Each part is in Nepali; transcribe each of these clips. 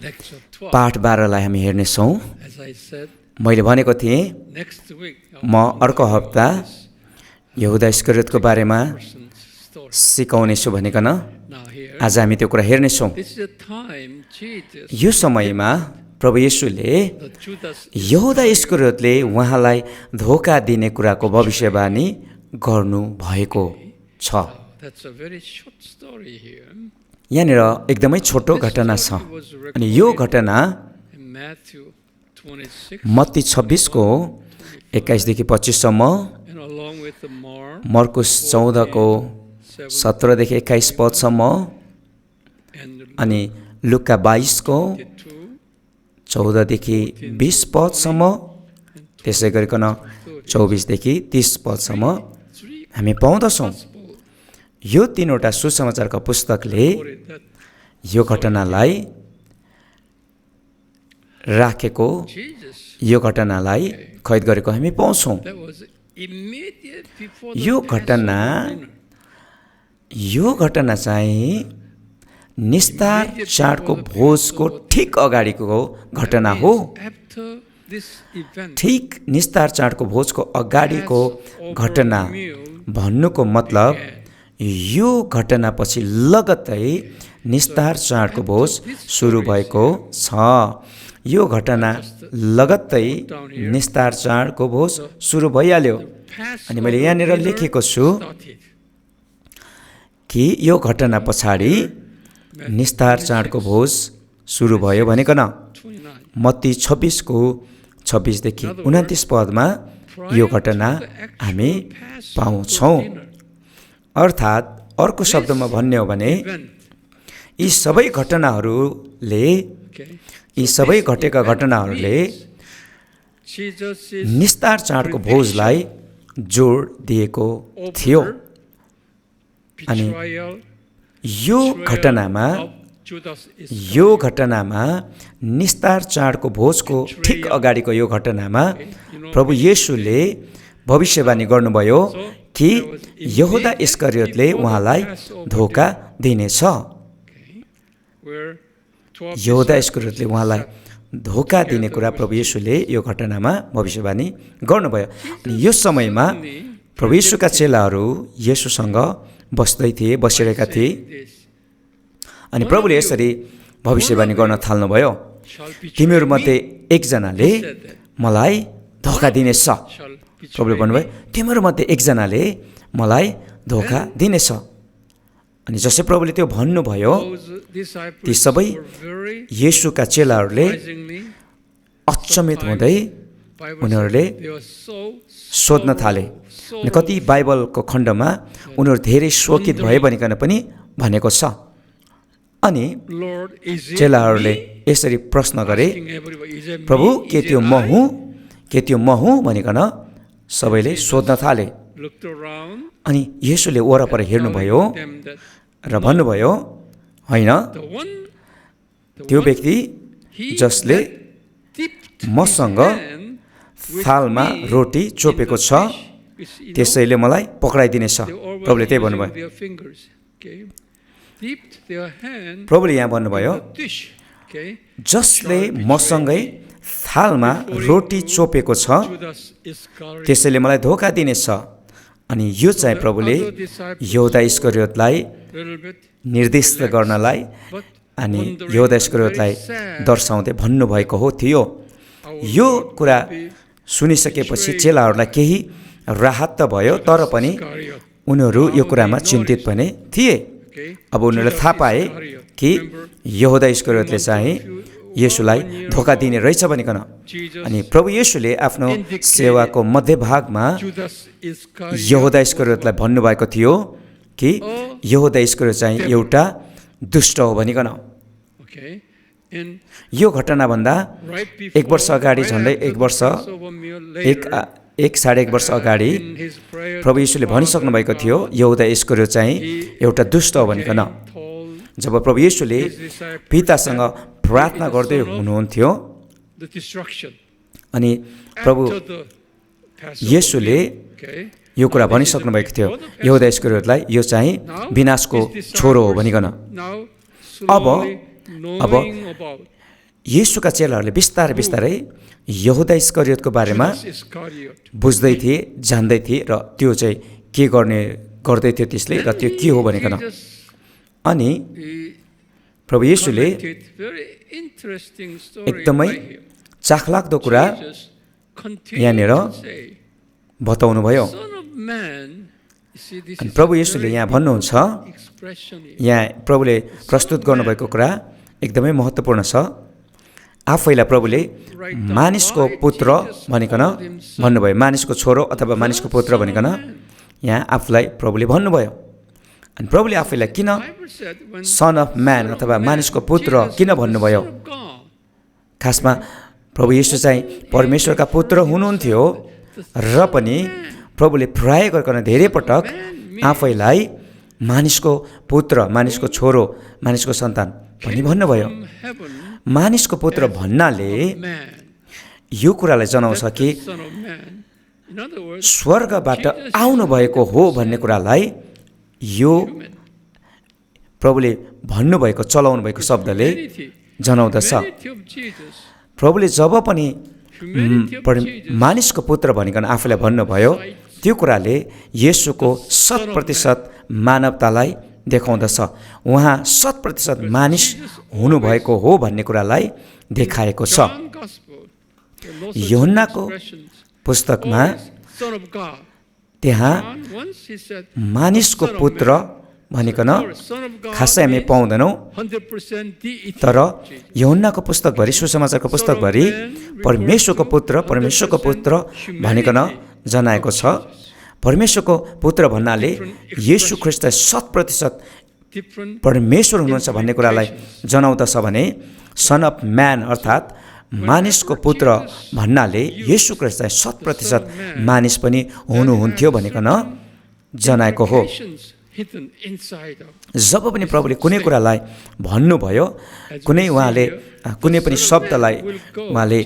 पाठ 12लाई हामी हेर्नेछौँ। मैले भनेको थिएँ म अर्को हप्ता यहुदा इस्करियोतको बारेमा सिकाउनेछु भनिकन। आज हामी त्यो कुरा हेर्नेछौँ। यो समयमा प्रभु येशूले यहुदा इस्करियोतले उहाँलाई धोका दिने कुराको भविष्यवाणी गर्नुभएको छ। यहाँनिर एकदमै छोटो घटना छ अनि यो घटना मत्ती 26 को 21 देखि 25 सम्म, मर्कुस 14 को 17 देखि 21 पदसम्म अनि लुका 22 को 14 देखि 20 पदसम्म, त्यसै गरिकन 24 देखि 30 पदसम्म हामी पाउँदछौँ। यो तीनवटा सुसमाचारका पुस्तकले यो घटनालाई राखेको, यो घटनालाई कैद गरेको हामी पाउँछौँ। यो घटना चाहिँ निस्तार चाडको भोजको ठिक अगाडिको घटना हो। ठिक निस्तार चाडको भोजको अगाडिको घटना भन्नुको मतलब यो घटनापछि लगत्तै निस्तार चाडको भोज सुरु भएको छ। यो घटना लगत्तै निस्तार चाडको भोज सुरु भइहाल्यो। अनि मैले यहाँनिर लेखेको छु कि यो घटना पछाडि निस्तार चाडको भोज सुरु भयो भनिकन मत्ती 26 को 26 देखि 29 पदमा यो घटना हामी पाउँछौँ। अर्थात् अर्को शब्दमा भन्ने हो भने यी सबै घटेका घटनाहरूले निस्तार चाडको भोजलाई जोड दिएको थियो। अनि यो घटनामा निस्तार चाडको भोजको ठिक अगाडिको यो घटनामा प्रभु येशूले भविष्यवाणी गर्नुभयो कि यहुदा इस्करियोतले उहाँलाई धोका दिनेछ। यहुदा इस्करियोतले उहाँलाई धोका दिने कुरा प्रभु येशूले यो घटनामा भविष्यवाणी गर्नुभयो। अनि यो समयमा प्रभु येशूका चेलाहरू येशूसँग बसिरहेका थिए। अनि प्रभुले यसरी भविष्यवाणी गर्न थाल्नुभयो, तिमीहरूमध्ये एकजनाले मलाई धोका दिनेछ। प्रभुले भन्नुभयो, तिमीहरूमध्ये एकजनाले मलाई धोका दिनेछ। अनि जसै प्रभुले त्यो भन्नुभयो, ती सबै येशूका चेलाहरूले अचम्मित हुँदै उनीहरूले सोध्न थाले। अनि कति बाइबलको खण्डमा उनीहरू धेरै शोकित भए भनिकन पनि भनेको छ। अनि चेलाहरूले यसरी प्रश्न गरे, प्रभु के त्यो म हुँ भनिकन सबैले सोध्न थाले। अनि येशूले वरपर हेर्नुभयो र भन्नुभयो, होइन, त्यो व्यक्ति जसले मसँग थालमा रोटी चोपेको छ त्यसैले मलाई पक्राइदिनेछ। प्रभुले त्यही भन्नुभयो। प्रभुले यहाँ भन्नुभयो, जसले मसँगै थालमा रोटी चोपेको छ त्यसैले मलाई धोका दिनेछ। अनि यो चाहिँ प्रभुले यहुदा इस्करियोतलाई निर्दिष्ट गर्नलाई अनि यहुदा इस्करियोतलाई दर्शाउँदै भन्नुभएको थियो। यो कुरा सुनिसकेपछि चेलाहरूलाई केही राहत त भयो, तर पनि उनीहरू यो कुरामा चिन्तित पनि थिए। अब उनीहरूले थाहा पाए कि यहुदा इस्करियोतले चाहिँ येशूलाई धोका दिने रहेछ भनिकन। अनि प्रभु येशूले आफ्नो सेवाको मध्यभागमा यहुदा इस्करियोतलाई भन्नुभएको थियो कि यहुदा इस्करियोत चाहिँ एउटा दुष्ट हो भनिकन। यो घटनाभन्दा एक वर्ष अगाडि, झन्डै एक साढे एक वर्ष अगाडि प्रभु येशूले भनिसक्नु भएको थियो यहुदा इस्करियोत चाहिँ एउटा दुष्ट हो भनिकन। जब प्रभु येशूले पितासँग प्रार्थना गर्दै हुनुहुन्थ्यो अनि प्रभु येशूले यो कुरा भनिसक्नु भएको थियो यहुदा इस्करियोतलाई, यो चाहिँ विनाशको छोरो हो भनिकन। अब येशूका चेलाहरूले बिस्तारै बिस्तारै यहुदा इस्करियोतको बारेमा बुझ्दै थिए, जान्दै थिए र त्यो चाहिँ के गर्दै थियो त्यसले र त्यो के हो भनिकन। अनि प्रभु येशूले एकदमै चाखलाग्दो कुरा यहाँनिर बताउनु भयो। अनि प्रभु येशूले यहाँ भन्नुहुन्छ, यहाँ प्रभुले प्रस्तुत गर्नुभएको कुरा एकदमै महत्त्वपूर्ण छ। आफैलाई प्रभुले मानिसको पुत्र भनिकन भन्नुभयो, मानिसको छोरो अथवा मानिसको पुत्र भनिकन यहाँ आफूलाई प्रभुले भन्नुभयो। अनि प्रभुले आफैलाई किन सन अफ म्यान अथवा मानिसको पुत्र किन भन्नुभयो? खासमा प्रभु येशू चाहिँ परमेश्वरका पुत्र हुनुहुन्थ्यो र पनि प्रभुले प्राय गरिकन धेरै पटक आफैलाई मानिसको पुत्र, मानिसको छोरो, मानिसको सन्तान भनी भन्नुभयो। मानिसको पुत्र भन्नाले यो कुरालाई जनाउँछ कि स्वर्गबाट आउनुभएको हो भन्ने कुरालाई यो प्रभुले भन्नुभएको, चलाउनु भएको शब्दले जनाउँदछ। प्रभुले जब पनि मानिसको पुत्र भनिकन आफूलाई भन्नुभयो, त्यो कुराले येशूको 100% मानवतालाई देखाउँदछ। उहाँ 100% मानिस हुनुभएको हो भन्ने कुरालाई देखाएको छ। यूहन्नाको पुस्तकमा त्यहाँ मानिसको पुत्र भनिकन खासै हामी पाउँदैनौँ, तर यूहन्नाको पुस्तकभरि, सुसमाचारको पुस्तकभरि परमेश्वरको पुत्र भनिकन जनाएको छ। परमेश्वरको पुत्र भन्नाले येशू ख्रीष्ट 100% परमेश्वर हुनुहुन्छ भन्ने कुरालाई जनाउँदछ भने सन अफ म्यान अर्थात् मानिसको पुत्र भन्नाले येशू ख्रीष्ट 100% मानिस पनि हुनुहुन्थ्यो भनिकन जनाएको हो। जब पनि प्रभुले कुनै कुरालाई भन्नुभयो, उहाँले कुनै पनि शब्दलाई उहाँले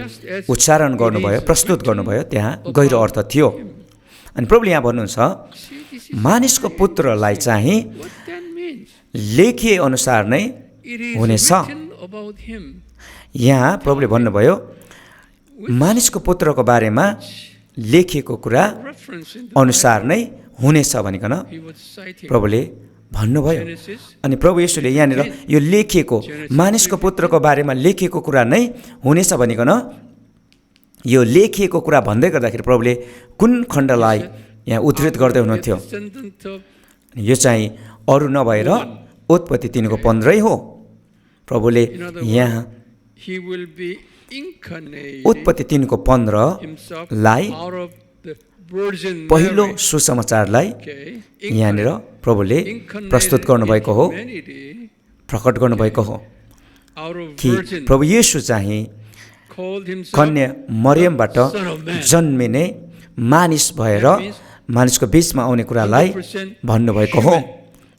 उच्चारण गर्नुभयो, प्रस्तुत गर्नुभयो, त्यहाँ गहिरो अर्थ थियो। अनि प्रभुले यहाँ भन्नुहुन्छ मानिसको पुत्रलाई चाहिँ लेखिए अनुसार नै हुनेछ। यहाँ प्रभुले भन्नुभयो मानिसको पुत्रको बारेमा लेखिएको कुरा अनुसार नै हुनेछ भनिकन प्रभुले भन्नुभयो। अनि प्रभु येशूले यहाँनिर यो लेखिएको मानिसको पुत्रको बारेमा लेखिएको कुरा नै हुनेछ भनिकन यो लेखिएको कुरा भन्दै गर्दाखेरि प्रभुले कुन खण्डलाई यहाँ उद्धृत गर्दै हुनुहुन्थ्यो? यो चाहिँ अरू नभएर उत्पत्ति 3को 15 हो। प्रभुले यहाँ उत्पत्ति 3को 15लाई पहिलो सुसमाचारलाई यहाँनिर प्रभुले प्रस्तुत गर्नुभएको हो, प्रकट गर्नुभएको हो कि प्रभु येशू चाहिँ कन्या मरियमबाट जन्मिने मानिस भएर मानिसको बीचमा आउने कुरालाई भन्नुभएको हो।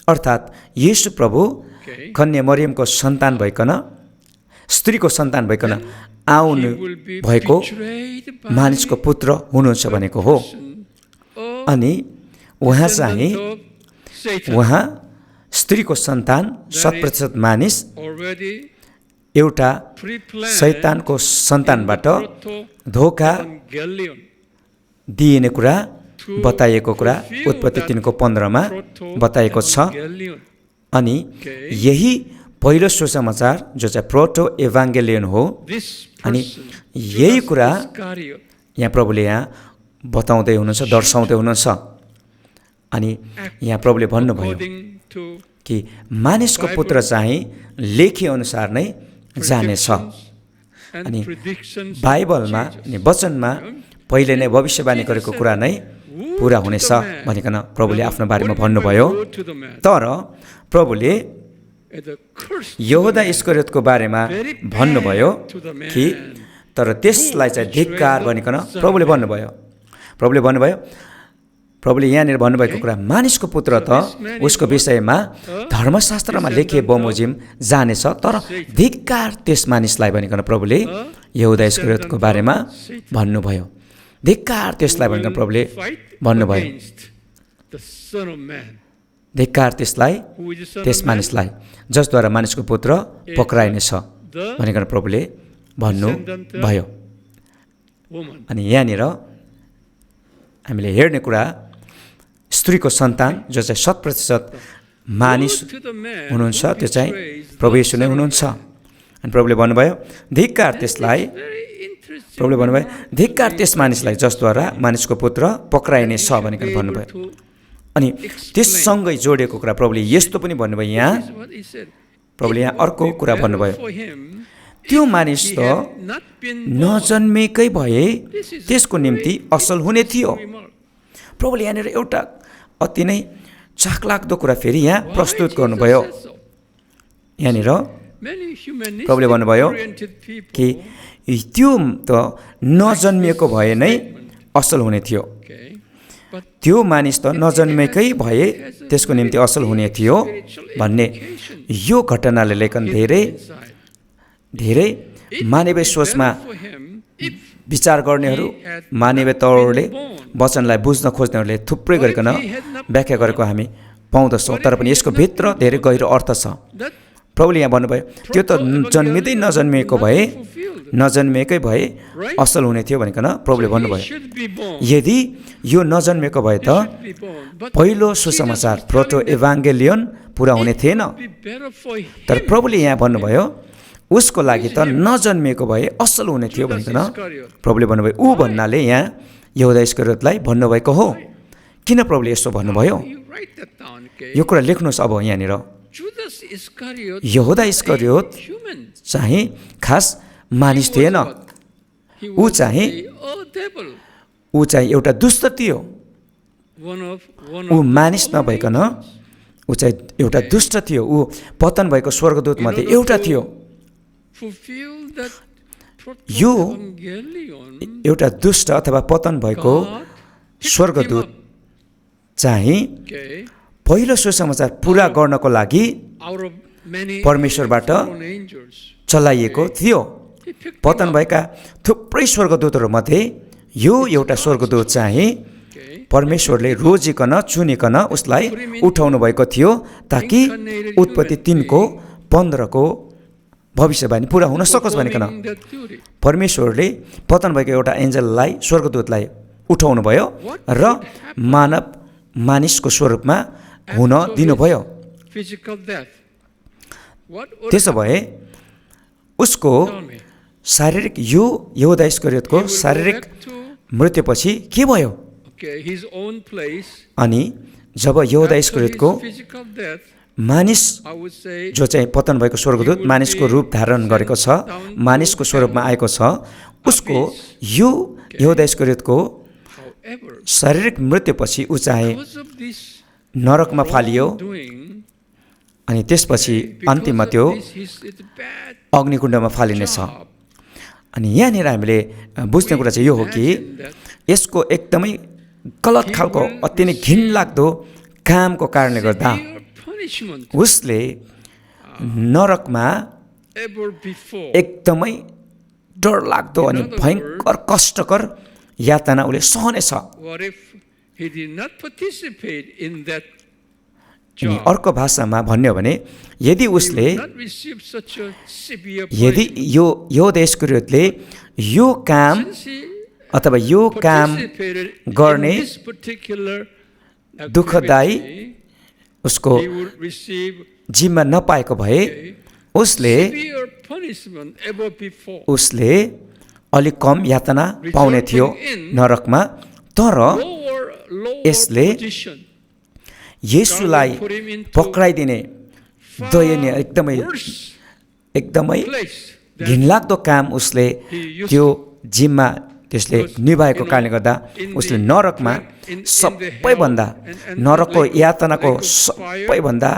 अर्थात् येशू प्रभु कन्या मरियमको सन्तान भइकन, स्त्रीको सन्तान भइकन आउनु भएको मानिसको पुत्र हुनुहुन्छ भनेको हो। अनि उहाँ चाहिँ स्त्रीको सन्तान 100% मानिस, एउटा शैतानको सन्तानबाट धोका दिइने कुरा बताइएको कुरा उत्पत्ति 3को 15मा बताएको छ। अनि यही पहिलो सुसमाचार जो चाहिँ प्रोटो एभाङ्गेलियन हो। अनि यही कुरा यहाँ प्रभुले यहाँ बताउँदै हुनुहुन्छ, दर्शाउँदै हुनुहुन्छ। अनि यहाँ प्रभुले भन्नुभयो कि मानिसको पुत्र चाहिँ लेखिए अनुसार नै जानेछ। अनि बाइबलमा अनि वचनमा पहिले नै भविष्यवाणी गरेको कुरा नै पुरा हुनेछ भनिकन प्रभुले आफ्नो बारेमा भन्नुभयो। तर प्रभुले यहुदा इस्करियोतको बारेमा भन्नुभयो कि तर त्यसलाई चाहिँ धिक्कार भनिकन प्रभुले भन्नुभयो। प्रभुले यहाँनिर भन्नुभएको कुरा मानिसको पुत्र त उसको विषयमा धर्मशास्त्रमा लेखिए बमोजिम जानेछ, तर धिक्कार त्यस मानिसलाई भनिकन प्रभुले यहुदा इस्करियोतको बारेमा भन्नुभयो। धिक्कार त्यसलाई भनिकन प्रभुले भन्नुभयो। धिक्कार त्यसलाई, त्यस मानिसलाई जसद्वारा मानिसको पुत्र पक्राइनेछ भनिकन प्रभुले भन्नुभयो। अनि यहाँनिर हामीले हेर्ने कुरा स्त्रीको सन्तान जो चाहिँ 100% मानिस हुनुहुन्छ त्यो चाहिँ प्रभु येशू नै हुनुहुन्छ। अनि प्रभुले भन्नुभयो धिक्कार त्यसलाई, प्रभुले भन्नुभयो धिक्कार त्यस मानिसलाई जसद्वारा मानिसको पुत्र पक्राइने छ भनेर भन्नुभयो। अनि त्यससँगै जोडिएको कुरा प्रभुले यस्तो पनि भन्नुभयो, यहाँ प्रभुले यहाँ अर्को कुरा भन्नुभयो, त्यो मानिस त नजन्मेकै भए त्यसको निम्ति असल हुने थियो। प्रभुले यहाँनिर एउटा अति नै चाखलाग्दो कुरा फेरि यहाँ प्रस्तुत गर्नुभयो। यहाँनिर प्रभुले भन्नुभयो कि त्यो त नजन्मिएको भए नै असल हुने थियो, त्यो मानिस त नजन्मेकै भए त्यसको निम्ति असल हुने थियो भन्ने यो घटनाले लेखन धेरै मानवीय सोचमा विचार गर्नेहरू, मानवीय तौरले वचनलाई बुझ्न खोज्नेहरूले थुप्रै गरिकन व्याख्या गरेको हामी पाउँदछौँ। तर पनि यसको भित्र धेरै गहिरो अर्थ छ। प्रभुले यहाँ भन्नुभयो त्यो त नजन्मिएकै भए असल हुने थियो भनिकन प्रभुले भन्नुभयो। यदि यो नजन्मेको भए त पहिलो सुसमाचार प्रोटो एभान्गेलियन पुरा हुने थिएन। तर प्रभुले यहाँ भन्नुभयो उसको लागि त नजन्मिएको भए असल हुने थियो भनिकन प्रभुले भन्नुभयो। ऊ भन्नाले यहाँ यहुदा इस्करियोतलाई भन्नुभएको हो। किन प्रभुले यसो भन्नुभयो यो कुरा लेख्नुहोस्। अब यहाँनिर यहुदा इस्करियोत चाहिँ खास मानिस थिएन, ऊ चाहिँ एउटा दुष्ट थियो। ऊ मानिस नभइकन ऊ चाहिँ एउटा दुष्ट थियो। ऊ पतन भएको स्वर्गदूत मध्ये एउटा थियो। यो एउटा दुष्ट अथवा पतन भएको स्वर्गदूत चाहिँ पहिलो सुसमाचार पुरा गर्नको लागि परमेश्वरबाट चलाइएको थियो। पतन भएका थुप्रै स्वर्गदूतहरू मध्ये यो एउटा स्वर्गदूत चाहिँ परमेश्वरले रोजिकन चुनिकन उसलाई उठाउनु भएको थियो ताकि उत्पत्ति 3:15 को भविष्यवाणी पुरा हुन सकोस् भनिकन परमेश्वरले पतन भएको एउटा एन्जललाई, स्वर्गदूतलाई उठाउनु भयो र मानिसको स्वरूपमा हुन दिनुभयो। त्यसो भए उसको शारीरिक यो यहुदा इस्करियोतको शारीरिक मृत्युपछि के भयो? अनि जब यहुदा इस्करियोतको मानिस जो चाहिँ पतन भएको स्वर्गदूत मानिसको रूप धारण गरेको छ, मानिसको स्वरूपमा आएको छ, उसको यो यहुदा इस्करियोतको शारीरिक मृत्युपछि ऊ चाहिँ नरकमा फालियो। अनि त्यसपछि अन्तिममा त्यो अग्निकुण्डमा फालिनेछ। अनि यहाँनिर हामीले बुझ्ने कुरा चाहिँ यो हो कि यसको एकदमै गलत खालको अति नै घिनलाग्दो कामको कारणले गर्दा उसले नरकमा एकदमै डरलाग्दो अनि भयङ्कर कष्टकर यातना उसले सहनेछ। अनि अर्को भाषामा भन्यो भने यदि यो यहुदा इस्करियोतले यो काम अथवा यो काम गर्ने दुःखदायी उसको जिम्मा नपाएको भए उसले अलिक कम यातना पाउने थियो नरकमा। तर यसले येशूलाई पक्राइदिने दयनीय एकदमै घिनलाग्दो काम उसले त्यो जिम्मा त्यसले निभाएको कारणले गर्दा उसले नरकमा सबैभन्दा नरकको यातनाको सबैभन्दा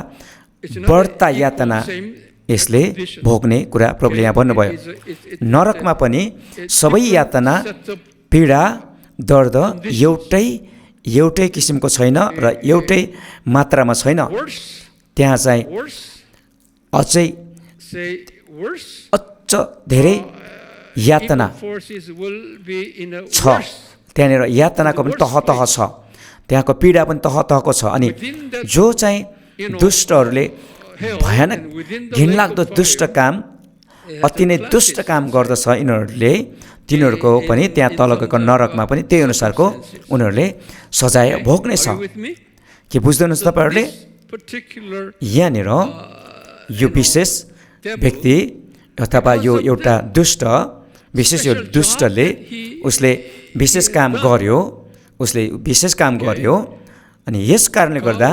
बढ्ता यातना यसले भोग्ने कुरा प्रभुले यहाँ भन्नुभयो। नरकमा पनि सबै यातना, पीडा, दर्द एउटै किसिमको छैन र एउटै मात्रामा छैन। त्यहाँ चाहिँ अझ धेरै यातना छ। त्यहाँनिर यातनाको पनि तह छ, त्यहाँको पीडा पनि तहको छ। अनि जो चाहिँ दुष्टहरूले भयानक घिनलाग्दो दुष्ट काम अति नै दुष्ट काम गर्दछ यिनीहरूले तिनीहरूको पनि त्यहाँ तल गएको नरकमा पनि त्यही अनुसारको उनीहरूले सजाय भोग्नेछ के बुझ्दैनस् तपाईँहरूले यहाँनिर यो विशेष व्यक्ति अथवा यो एउटा दुष्ट विशेष यो दुष्टले उसले विशेष काम गर्यो अनि यस कारणले गर्दा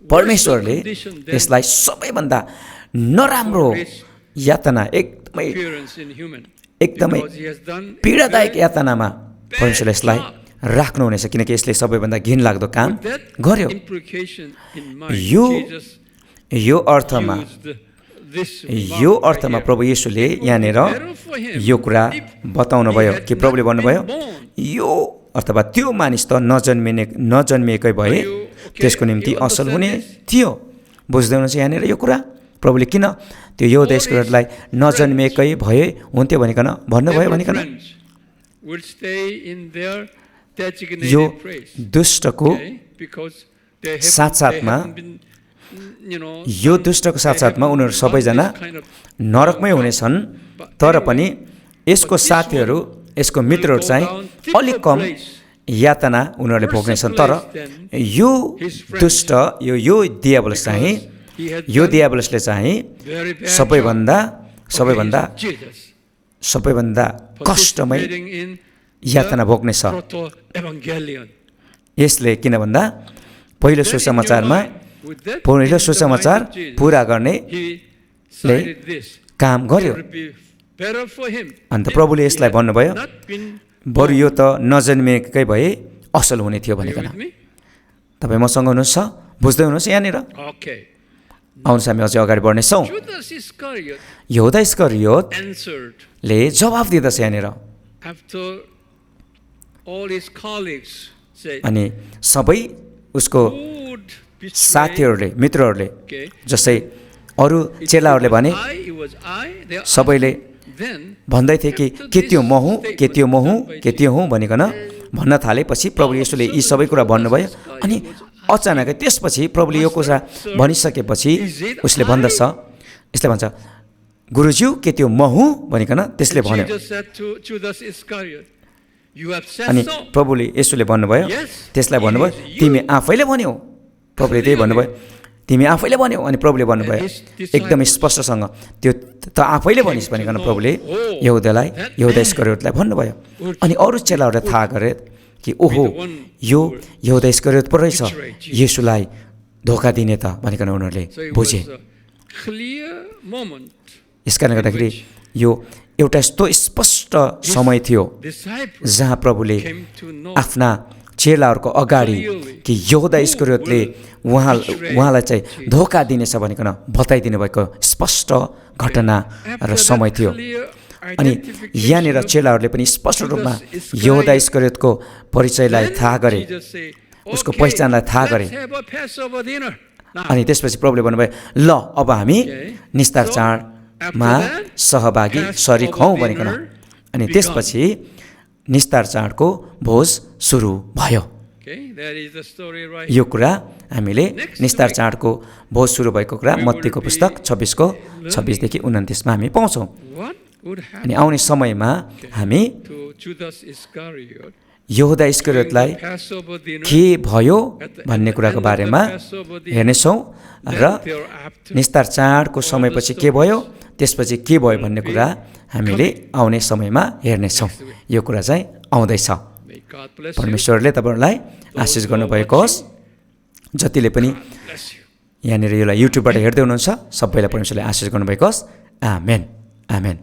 परमेश्वरले यसलाई सबैभन्दा नराम्रो यातना एकदमै पीडादायक यातनामा परमेश्वरले यसलाई राख्नुहुनेछ किनकि यसले सबैभन्दा घिनलाग्दो काम गर्यो यो अर्थमा प्रभु येशूले यहाँनिर यो कुरा बताउनु भयो कि प्रभुले भन्नुभयो यो अथवा त्यो मानिस त नजन्मिएकै भए त्यसको निम्ति असल हुने थियो बुझ्दै हुनुहुन्छ यहाँनिर यो कुरा प्रभुले किन त्यो यहुदा इस्करियोतलाई नजन्मिएकै भए हुन्थ्यो भनिकन भन्नुभयो भनिकन यो दुष्टको साथसाथमा उनीहरू सबैजना नरकमै हुनेछन् तर पनि यसको साथीहरू यसको मित्रहरू चाहिँ अलिक कम यातना उनीहरूले भोग्नेछन् तर यो दुष्ट यो दियाबलसले चाहिँ सबैभन्दा कष्टमय यातना भोग्नेछ यसले किन भन्दा पहिलो सुसमाचार पुरा गर्नेले काम गर्यो अन्त प्रभुले यसलाई भन्नुभयो बरु यो त नजन्मिएकै भए असल हुने थियो भनिकन तपाईँ मसँग हुनुहुन्छ बुझ्दै हुनुहुन्छ यहाँनिर आउनुहोस् हामी अझै अगाडि बढ्नेछौँ यहुदा इस्करियोतले जवाफ दिँदछ यहाँनिर अनि सबै उसको साथीहरूले मित्रहरूले जस्तै अरू चेलाहरूले भने सबैले भन्दै थिए कि त्यो म हुँ भनिकन भन्न थालेपछि प्रभु येशूले यी सबै कुरा भन्नुभयो अनि अचानक त्यसपछि प्रभुले यो कुरा भनिसकेपछि उसले भन्दछ यसले भन्छ गुरुज्यू के त्यो म हुँ भनिकन त्यसले भन्यो अनि प्रभुले येशूले भन्नुभयो त्यसलाई भन्नुभयो तिमी आफैले भन्यौ प्रभुले त्यही भन्नुभयो तिमी आफैले भन्यौ अनि प्रभुले भन्नुभयो एकदम स्पष्टसँग त्यो त आफैले भनिस् भनिकन प्रभुले यहुदा इस्करियोतलाई भन्नुभयो अनि अरू चेलाहरूले थाहा गरे कि ओहो यो यहुदा इस्करियोत पो रहेछ येशूलाई धोका दिने त भनिकन उनीहरूले बुझे यसकारणले गर्दाखेरि यो एउटा यस्तो स्पष्ट समय थियो जहाँ प्रभुले आफ्ना चेलाहरूको अगाडि कि यहुदा इस्करियोतले उहाँलाई चाहिँ धोका दिनेछ भनिकन बताइदिनु भएको स्पष्ट घटना र समय थियो अनि यहाँनिर चेलाहरूले पनि स्पष्ट रूपमा यहुदा इस्करियोतको परिचयलाई थाहा गरे उसको पहिचानलाई थाहा गरे अनि त्यसपछि प्रभुले भन्नुभयो ल अब हामी निस्तार चाडमा सहभागी शरीक हौँ भनिकन अनि त्यसपछि निस्तार चाडको भोज सुरु भयो यो कुरा हामीले निस्तार चाडको भोज सुरु भएको कुरा मत्तीको पुस्तक 26:26 - 29 मा हामी पाउँछौँ अनि आउने समयमा हामी यहुदा इस्करियोतलाई के भयो भन्ने कुराको बारेमा हेर्नेछौँ र निस्तार चाडको समयपछि के भयो त्यसपछि के भयो भन्ने कुरा हामीले आउने समयमा हेर्नेछौँ यो कुरा चाहिँ आउँदैछ परमेश्वरले तपाईहरुलाई आशीष गर्नुभएको होस् जतिले पनि यहाँनिर यसलाई युट्युबबाट हेर्दै हुनुहुन्छ सबैलाई परमेश्वरले आशीष गर्नुभएको होस् आमेन आमेन